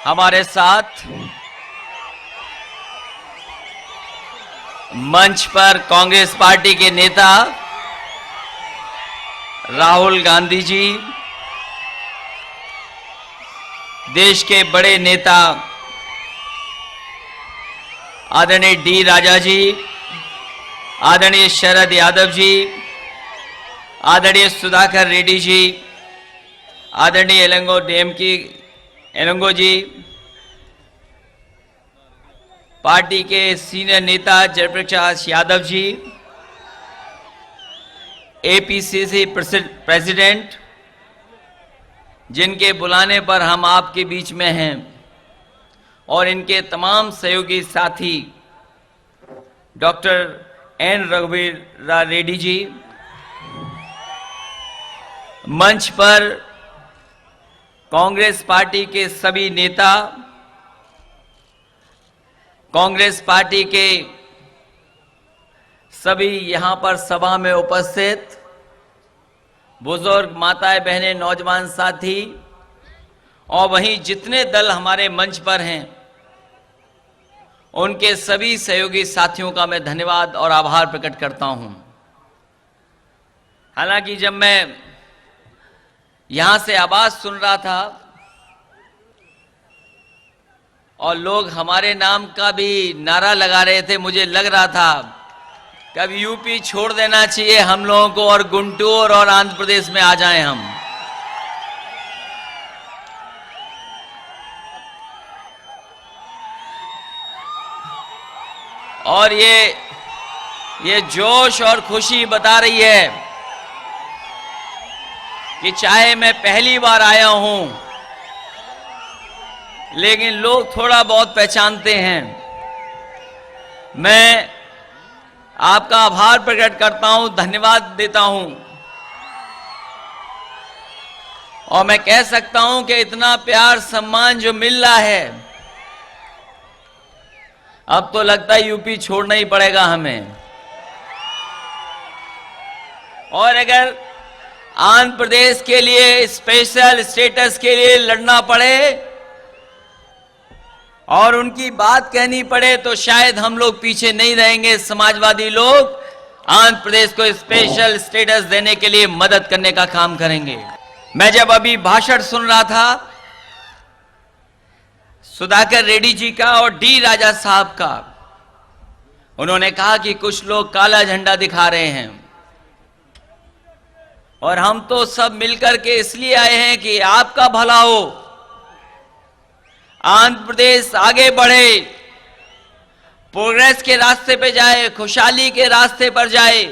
हमारे साथ मंच पर कांग्रेस पार्टी के नेता राहुल गांधी जी, देश के बड़े नेता आदरणीय डी राजा जी, आदरणीय शरद यादव जी, आदरणीय सुधाकर रेड्डी जी, आदरणीय एलंगो जी, पार्टी के सीनियर नेता जयप्रकाश यादव जी, एपीसीसी प्रेसिडेंट, जिनके बुलाने पर हम आपके बीच में हैं, और इनके तमाम सहयोगी साथी डॉक्टर एन रघुवीर रेड्डी जी, मंच पर कांग्रेस पार्टी के सभी नेता, कांग्रेस पार्टी के सभी यहां पर सभा में उपस्थित बुजुर्ग माताएं, बहनें, नौजवान साथी, और वहीं जितने दल हमारे मंच पर हैं, उनके सभी सहयोगी साथियों का मैं धन्यवाद और आभार प्रकट करता हूं। हालांकि जब मैं यहां से आवाज सुन रहा था और लोग हमारे नाम का भी नारा लगा रहे थे, मुझे लग रहा था कि अब यूपी छोड़ देना चाहिए हम लोगों को और गुंटूर और आंध्र प्रदेश में आ जाएं हम। और ये जोश और खुशी बता रही है कि चाहे मैं पहली बार आया हूं, लेकिन लोग थोड़ा बहुत पहचानते हैं। मैं आपका आभार प्रकट करता हूं, धन्यवाद देता हूं, और मैं कह सकता हूं कि इतना प्यार सम्मान जो मिल रहा है, अब तो लगता है यूपी छोड़ना ही पड़ेगा हमें। और अगर आंध्र प्रदेश के लिए स्पेशल स्टेटस के लिए लड़ना पड़े और उनकी बात कहनी पड़े, तो शायद हम लोग पीछे नहीं रहेंगे। समाजवादी लोग आंध्र प्रदेश को स्पेशल स्टेटस देने के लिए मदद करने का काम करेंगे। मैं जब अभी भाषण सुन रहा था सुधाकर रेड्डी जी का और डी राजा साहब का, उन्होंने कहा कि कुछ लोग काला झंडा दिखा रहे हैं, और हम तो सब मिलकर के इसलिए आए हैं कि आपका भला हो, आंध्र प्रदेश आगे बढ़े, प्रोग्रेस के रास्ते पे जाए, खुशहाली के रास्ते पर जाए।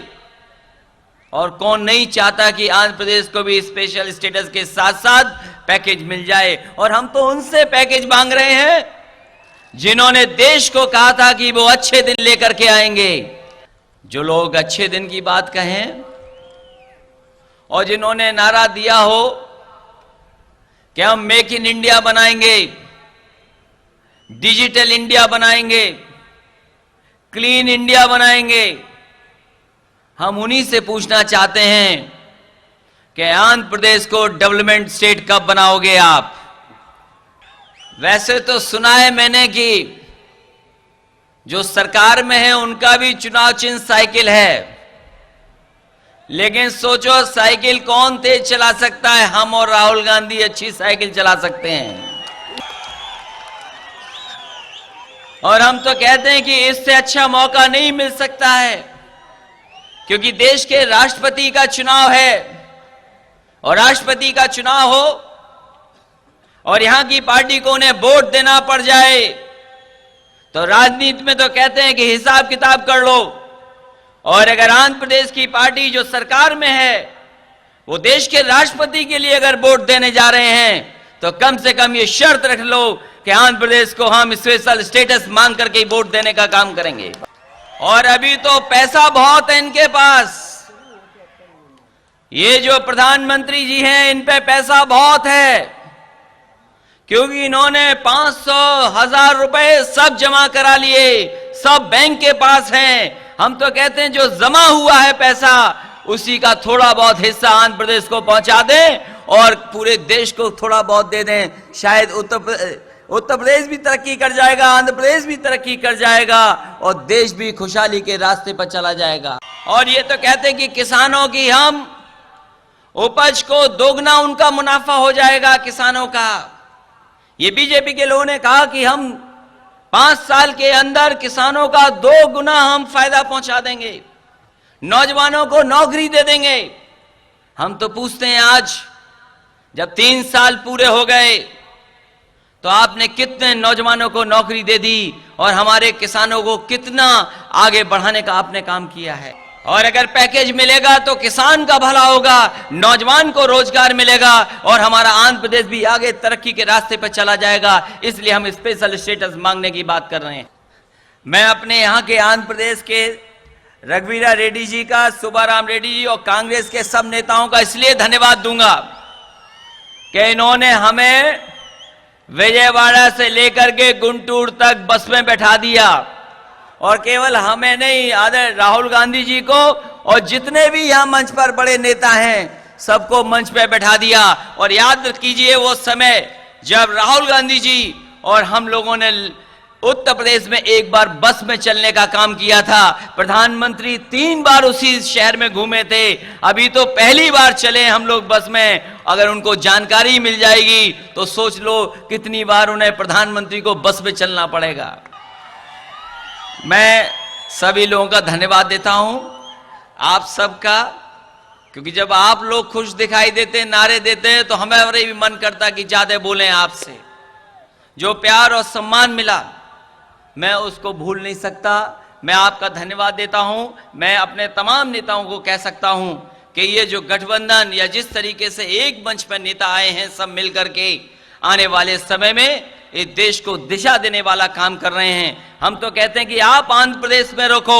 और कौन नहीं चाहता कि आंध्र प्रदेश को भी स्पेशल स्टेटस के साथ साथ पैकेज मिल जाए। और हम तो उनसे पैकेज मांग रहे हैं जिन्होंने देश को कहा था कि वो अच्छे दिन लेकर के आएंगे। जो लोग अच्छे दिन की बात कहें और जिन्होंने नारा दिया हो कि हम मेक इन इंडिया बनाएंगे, डिजिटल इंडिया बनाएंगे, क्लीन इंडिया बनाएंगे, हम उन्हीं से पूछना चाहते हैं कि आंध्र प्रदेश को डेवलपमेंट स्टेट कब बनाओगे आप। वैसे तो सुना है मैंने कि जो सरकार में है उनका भी चुनाव चिन्ह साइकिल है, लेकिन सोचो साइकिल कौन तेज चला सकता है? हम और राहुल गांधी अच्छी साइकिल चला सकते हैं। और हम तो कहते हैं कि इससे अच्छा मौका नहीं मिल सकता है, क्योंकि देश के राष्ट्रपति का चुनाव है, और राष्ट्रपति का चुनाव हो और यहां की पार्टी को उन्हें वोट देना पड़ जाए, तो राजनीति में तो कहते हैं कि हिसाब किताब कर लो। और अगर आंध्र प्रदेश की पार्टी जो सरकार में है वो देश के राष्ट्रपति के लिए अगर वोट देने जा रहे हैं, तो कम से कम ये शर्त रख लो कि आंध्र प्रदेश को हम स्पेशल स्टेटस मांग करके वोट देने का काम करेंगे। और अभी तो पैसा बहुत है इनके पास, ये जो प्रधानमंत्री जी हैं इन पे पैसा बहुत है, क्योंकि इन्होंने 500,000 रुपए सब जमा करा लिए, सब बैंक के पास हैं। हम तो कहते हैं जो जमा हुआ है पैसा उसी का थोड़ा बहुत हिस्सा आंध्र प्रदेश को पहुंचा दें और पूरे देश को थोड़ा बहुत दे दें। शायद उत्तर प्रदेश भी तरक्की कर जाएगा, आंध्र प्रदेश भी तरक्की कर जाएगा और देश भी खुशहाली के रास्ते पर चला जाएगा। और ये तो कहते हैं कि किसानों की हम उपज को दोगुना उनका मुनाफा हो जाएगा किसानों का। ये बीजेपी के लोगों ने कहा कि हम 5 साल के अंदर किसानों का 2 गुना हम फायदा पहुंचा देंगे, नौजवानों को नौकरी दे देंगे। हम तो पूछते हैं आज जब 3 साल पूरे हो गए तो आपने कितने नौजवानों को नौकरी दे दी और हमारे किसानों को कितना आगे बढ़ाने का आपने काम किया है। और अगर पैकेज मिलेगा तो किसान का भला होगा, नौजवान को रोजगार मिलेगा और हमारा आंध्र प्रदेश भी आगे तरक्की के रास्ते पर चला जाएगा। इसलिए हम स्पेशल स्टेटस मांगने की बात कर रहे हैं। मैं अपने यहाँ के आंध्र प्रदेश के रघुवीरा रेड्डी जी का, सुब्बाराम रेड्डी जी और कांग्रेस के सब नेताओं का इसलिए धन्यवाद दूंगा कि इन्होंने हमें विजयवाड़ा से लेकर के गुंटूर तक बस में बैठा दिया और केवल हमें नहीं, आदरणीय राहुल गांधी जी को और जितने भी यहां मंच पर बड़े नेता हैं सबको मंच पर बैठा दिया। और याद कीजिए वो समय जब राहुल गांधी जी और हम लोगों ने उत्तर प्रदेश में एक बार बस में चलने का काम किया था। प्रधानमंत्री 3 बार उसी शहर में घूमे थे, अभी तो पहली बार चले हम लोग बस में। अगर उनको जानकारी मिल जाएगी तो सोच लो कितनी बार उन्हें प्रधानमंत्री को बस में चलना पड़ेगा। मैं सभी लोगों का धन्यवाद देता हूं, आप सबका, क्योंकि जब आप लोग खुश दिखाई देते, नारे देते हैं तो हमारे भी मन करता कि ज्यादा बोलें आपसे। जो प्यार और सम्मान मिला मैं उसको भूल नहीं सकता। मैं आपका धन्यवाद देता हूं। मैं अपने तमाम नेताओं को कह सकता हूं कि ये जो गठबंधन या जिस तरीके से एक मंच पर नेता आए हैं सब मिलकर के, आने वाले समय में इस देश को दिशा देने वाला काम कर रहे हैं। हम तो कहते हैं कि आप आंध्र प्रदेश में रोको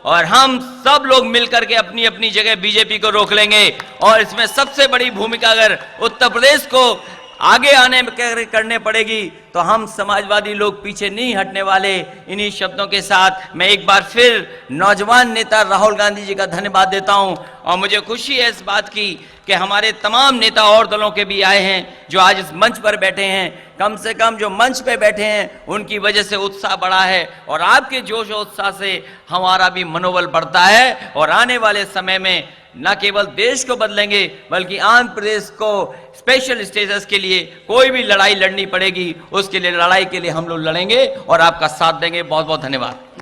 और हम सब लोग मिलकर के अपनी अपनी जगह बीजेपी को रोक लेंगे। और इसमें सबसे बड़ी भूमिका अगर उत्तर प्रदेश को आगे आने में करने पड़ेगी तो हम समाजवादी लोग पीछे नहीं हटने वाले। इन्हीं शब्दों के साथ मैं एक बार फिर नौजवान नेता राहुल गांधी जी का धन्यवाद देता हूं। और मुझे खुशी है इस बात की कि हमारे तमाम नेता और दलों के भी आए हैं जो आज इस मंच पर बैठे हैं। कम से कम जो मंच पे बैठे हैं उनकी वजह से उत्साह बढ़ा है और आपके जोश और उत्साह से हमारा भी मनोबल बढ़ता है। और आने वाले समय में न केवल देश को बदलेंगे बल्कि आंध्र प्रदेश को स्पेशल स्टेटस के लिए कोई भी लड़ाई लड़नी पड़ेगी, उसके लिए लड़ाई के लिए हम लोग लड़ेंगे और आपका साथ देंगे। बहुत बहुत धन्यवाद।